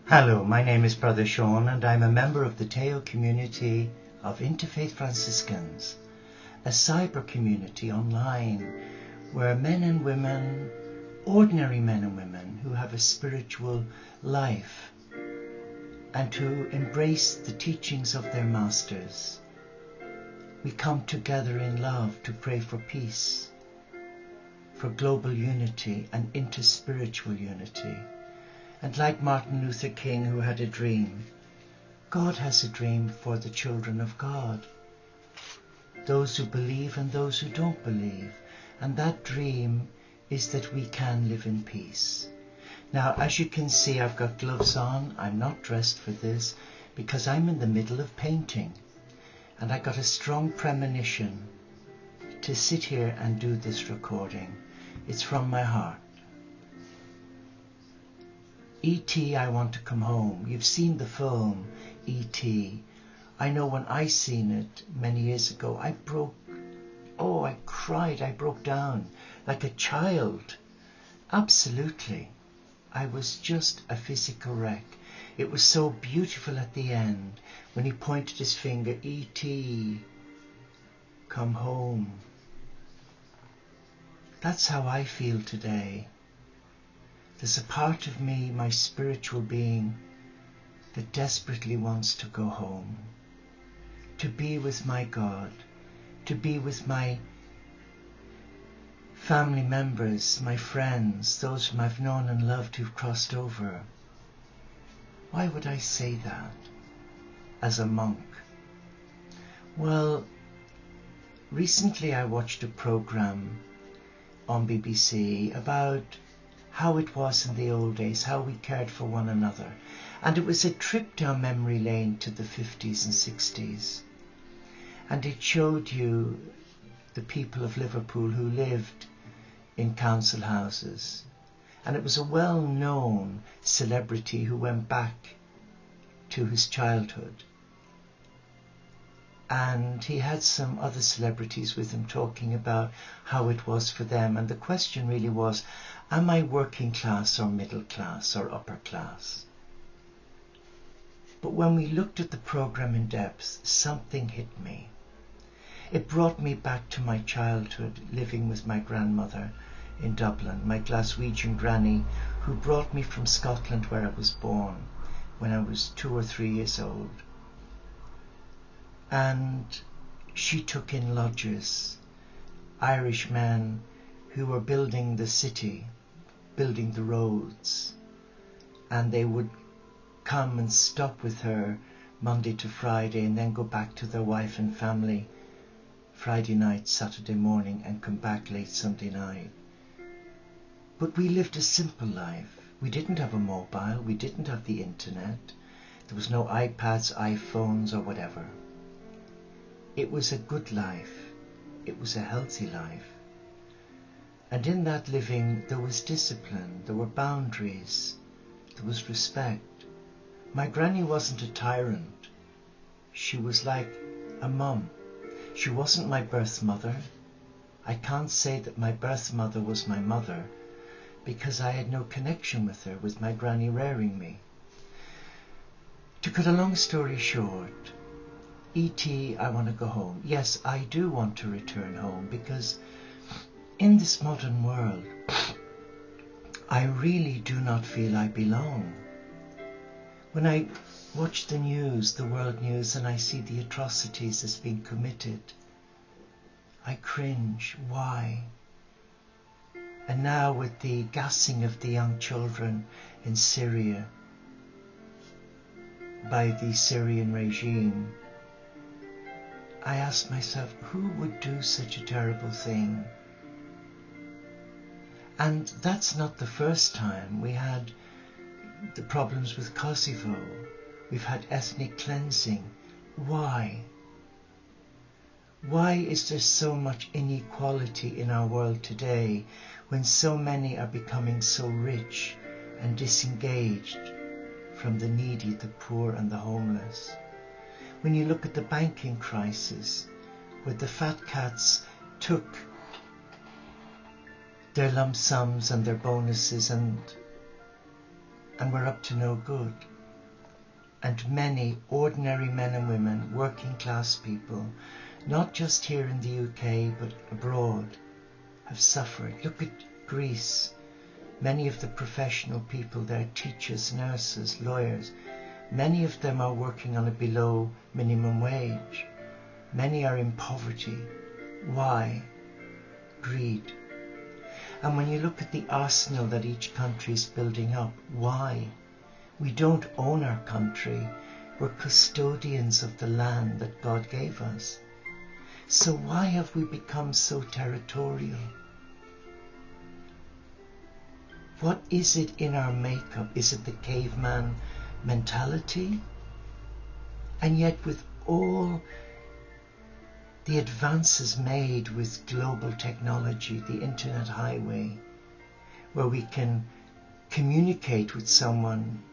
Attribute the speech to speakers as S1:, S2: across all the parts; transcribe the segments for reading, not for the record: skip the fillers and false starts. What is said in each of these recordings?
S1: Hello, my name is Brother Sean and I'm a member of the Teo community of Interfaith Franciscans, a cyber community online where men and women, ordinary men and women who have a spiritual life and who embrace the teachings of their masters, we come together in love to pray for peace, for global unity and interspiritual unity. And like Martin Luther King, who had a dream, God has a dream for the children of God, those who believe and those who don't believe. And that dream is that we can live in peace. Now, as you can see, I've got gloves on. I'm not dressed for this because I'm in the middle of painting. And I got a strong premonition to sit here and do this recording. It's from my heart. E.T. I Want to Come Home. You've seen the film E.T. I know when I seen it many years ago, I cried, I broke down like a child. Absolutely. I was just a physical wreck. It was so beautiful at the end when he pointed his finger, E.T., come home. That's how I feel today. There's a part of me, my spiritual being, that desperately wants to go home, to be with my God, to be with my family members, my friends, those whom I've known and loved who've crossed over. Why would I say that as a monk? Well, recently I watched a program on BBC about how it was in the old days, how we cared for one another. And it was a trip down memory lane to the 50s and 60s. And it showed you the people of Liverpool who lived in council houses. And it was a well-known celebrity who went back to his childhood. And he had some other celebrities with him talking about how it was for them. And the question really was, am I working class or middle class or upper class? But when we looked at the program in depth, something hit me. It brought me back to my childhood, living with my grandmother in Dublin, my Glaswegian granny, who brought me from Scotland, where I was born, when I was 2 or 3 years old. And she took in lodgers, Irish men who were building the city, building the roads, and they would come and stop with her Monday to Friday and then go back to their wife and family Friday night, Saturday morning, and come back late Sunday night. But we lived a simple life. We didn't have a mobile, we didn't have the internet, there was no iPads, iPhones or whatever. It was a good life, it was a healthy life. And in that living there was discipline, there were boundaries, there was respect. My granny wasn't a tyrant. She was like a mum. She wasn't my birth mother. I can't say that my birth mother was my mother because I had no connection with her, with my granny rearing me. To cut a long story short, E.T., I want to go home. Yes, I do want to return home because in this modern world, I really do not feel I belong. When I watch the news, the world news, and I see the atrocities that's being committed, I cringe. Why? And now with the gassing of the young children in Syria by the Syrian regime, I ask myself, who would do such a terrible thing? And that's not the first time. We had the problems with Kosovo. We've had ethnic cleansing. Why? Why is there so much inequality in our world today when so many are becoming so rich and disengaged from the needy, the poor and the homeless? When you look at the banking crisis, where the fat cats took their lump sums and their bonuses and were up to no good. and many ordinary men and women, working class people, not just here in the UK but abroad, have suffered. Look at Greece. Many of the professional people there, teachers, nurses, lawyers, many of them are working on a below minimum wage. Many are in poverty. Why? Greed. And when you look at the arsenal that each country is building up, why? We don't own our country. We're custodians of the land that God gave us. So why have we become so territorial? What is it in our makeup? Is it the caveman mentality? And yet with all the advances made with global technology, the internet highway, where we can communicate with someone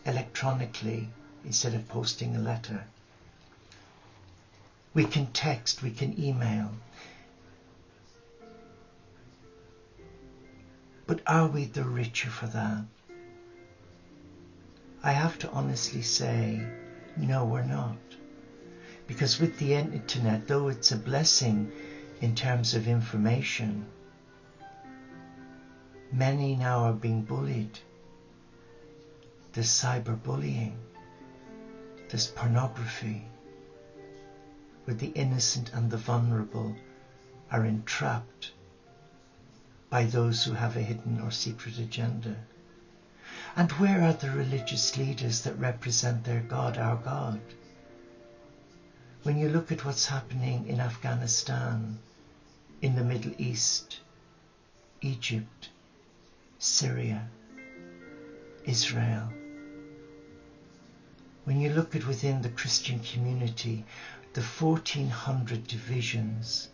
S1: electronically instead of posting a letter. We can text, we can email. But are we the richer for that? I have to honestly say, no, we're not. Because with the internet, though it's a blessing in terms of information, many now are being bullied. There's cyberbullying. There's pornography, where the innocent and the vulnerable are entrapped by those who have a hidden or secret agenda. And where are the religious leaders that represent their God, our God? When you look at what's happening in Afghanistan, in the Middle East, Egypt, Syria, Israel, when you look at within the Christian community, the 1400 divisions,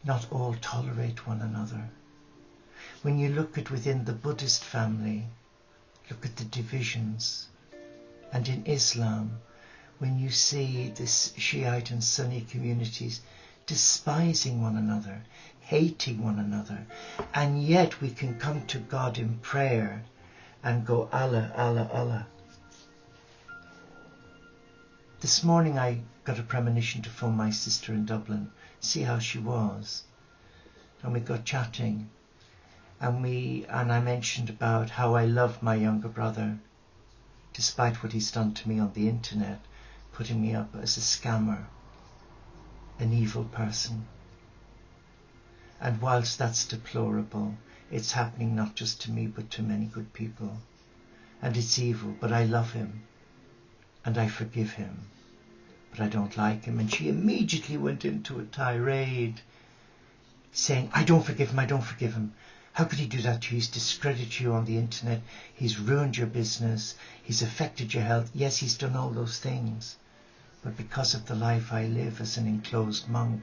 S1: not all tolerate one another. When you look at within the Buddhist family, look at the divisions. And in Islam, when you see this Shiite and Sunni communities despising one another, hating one another, and yet we can come to God in prayer and go, Allah, Allah, Allah. This morning I got a premonition to phone my sister in Dublin, see how she was. And we got chatting. And I mentioned about how I love my younger brother, despite what he's done to me on the internet, putting me up as a scammer, an evil person. And whilst that's deplorable, it's happening not just to me but to many good people. And it's evil, but I love him. And I forgive him, but I don't like him. And she immediately went into a tirade saying, I don't forgive him, I don't forgive him. How could he do that to you? He's discredited you on the internet. He's ruined your business. He's affected your health. Yes, he's done all those things. But because of the life I live as an enclosed monk,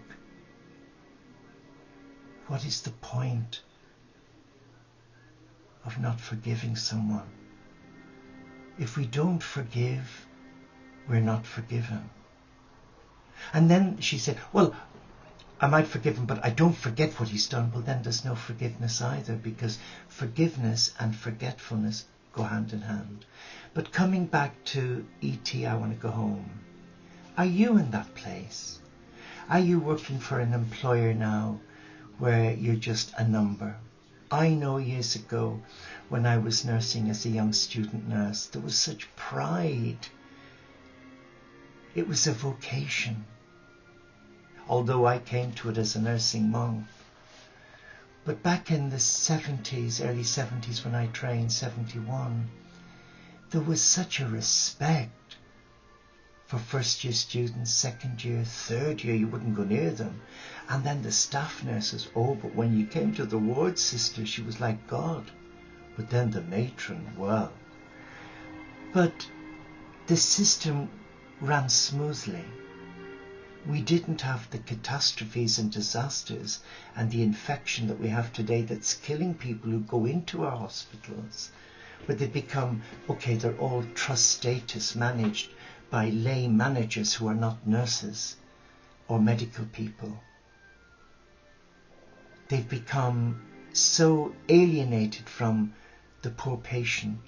S1: what is the point of not forgiving someone? If we don't forgive, we're not forgiven. And then she said, well, I might forgive him, but I don't forget what he's done. Well, then there's no forgiveness either, because forgiveness and forgetfulness go hand in hand. But coming back to E.T., I want to go home. Are you in that place? Are you working for an employer now where you're just a number? I know years ago when I was nursing as a young student nurse, there was such pride. It was a vocation. Although I came to it as a nursing monk. But back in the 70s, early 70s when I trained, 71, there was such a respect for first year students, second year, third year, you wouldn't go near them. And then the staff nurses, oh, but when you came to the ward sister, she was like God. But then the matron, well. But the system ran smoothly. We didn't have the catastrophes and disasters and the infection that we have today that's killing people who go into our hospitals, where they become, okay, they're all trust status managed by lay managers who are not nurses or medical people. They've become so alienated from the poor patient.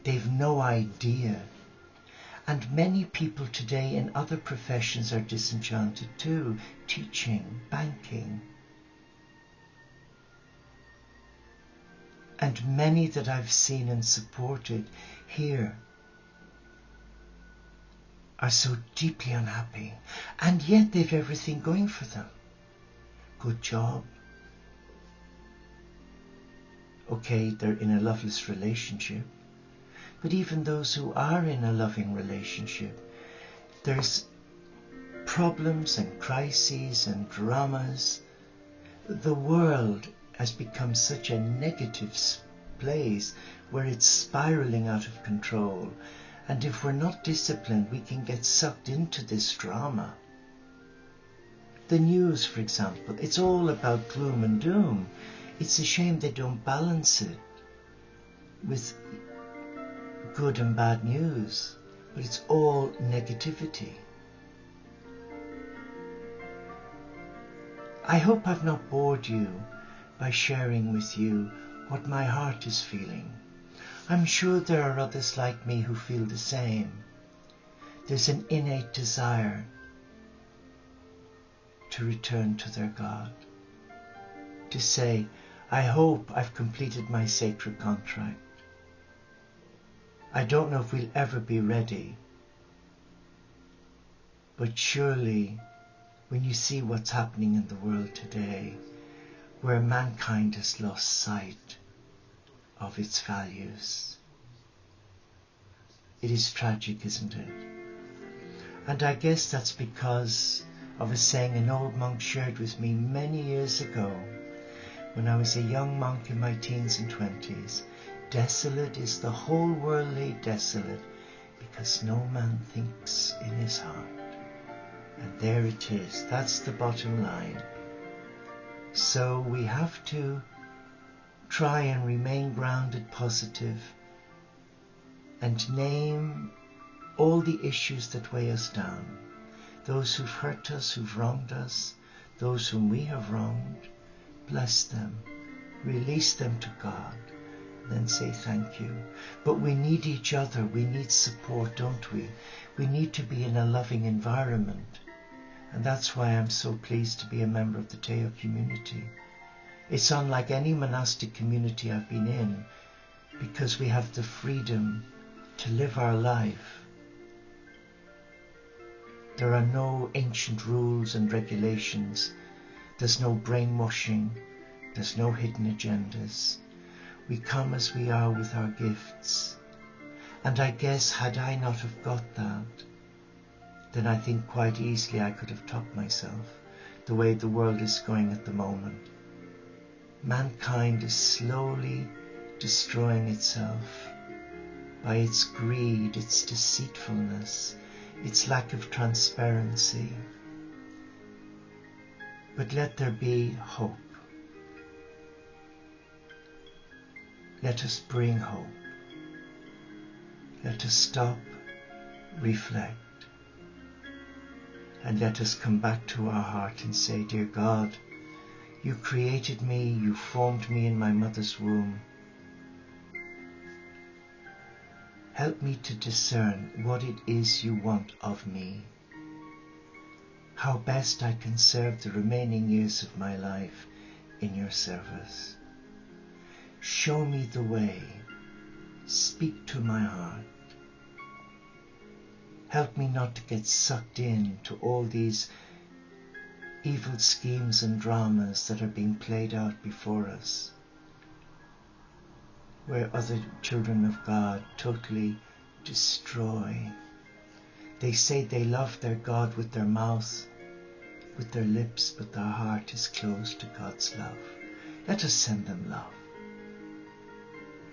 S1: They've no idea. And many people today in other professions are disenchanted too. Teaching, banking. And many that I've seen and supported here are so deeply unhappy. And yet they've everything going for them. Good job. Okay, they're in a loveless relationship. But even those who are in a loving relationship, there's problems and crises and dramas. The world has become such a negative place where it's spiraling out of control. And if we're not disciplined, we can get sucked into this drama. The news, for example, it's all about gloom and doom. It's a shame they don't balance it with good and bad news, but it's all negativity. I hope I've not bored you by sharing with you what my heart is feeling. I'm sure there are others like me who feel the same. There's an innate desire to return to their God, to say, I hope I've completed my sacred contract. I don't know if we'll ever be ready, but surely when you see what's happening in the world today, where mankind has lost sight of its values, it is tragic, isn't it? And I guess that's because of a saying an old monk shared with me many years ago when I was a young monk in my teens and 20s. Desolate is the whole world laid desolate, because no man thinks in his heart. And there it is. That's the bottom line. So we have to try and remain grounded, positive, and name all the issues that weigh us down. Those who've hurt us, who've wronged us, those whom we have wronged, bless them, release them to God, then say thank you. But we need each other, we need support, don't we? We need to be in a loving environment. And that's why I'm so pleased to be a member of the Teo community. It's unlike any monastic community I've been in, because we have the freedom to live our life. There are no ancient rules and regulations. There's no brainwashing. There's no hidden agendas. We come as we are with our gifts. And I guess had I not have got that, then I think quite easily I could have topped myself, the way the world is going at the moment. Mankind is slowly destroying itself by its greed, its deceitfulness, its lack of transparency. But let there be hope. Let us bring hope. Let us stop, reflect, and let us come back to our heart and say, Dear God, you created me, you formed me in my mother's womb. Help me to discern what it is you want of me, how best I can serve the remaining years of my life in your service. Show me the way. Speak to my heart. Help me not to get sucked into all these evil schemes and dramas that are being played out before us, where other children of God totally destroy. They say they love their God with their mouth, with their lips, but their heart is closed to God's love. Let us send them love.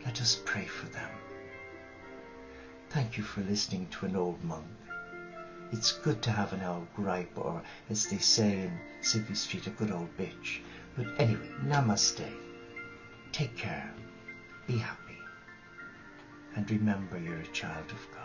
S1: Let us pray for them. Thank you for listening to an old monk. It's good to have an old gripe, or as they say in Civvy Street, a good old bitch. But anyway, namaste. Take care. Be happy. And remember, you're a child of God.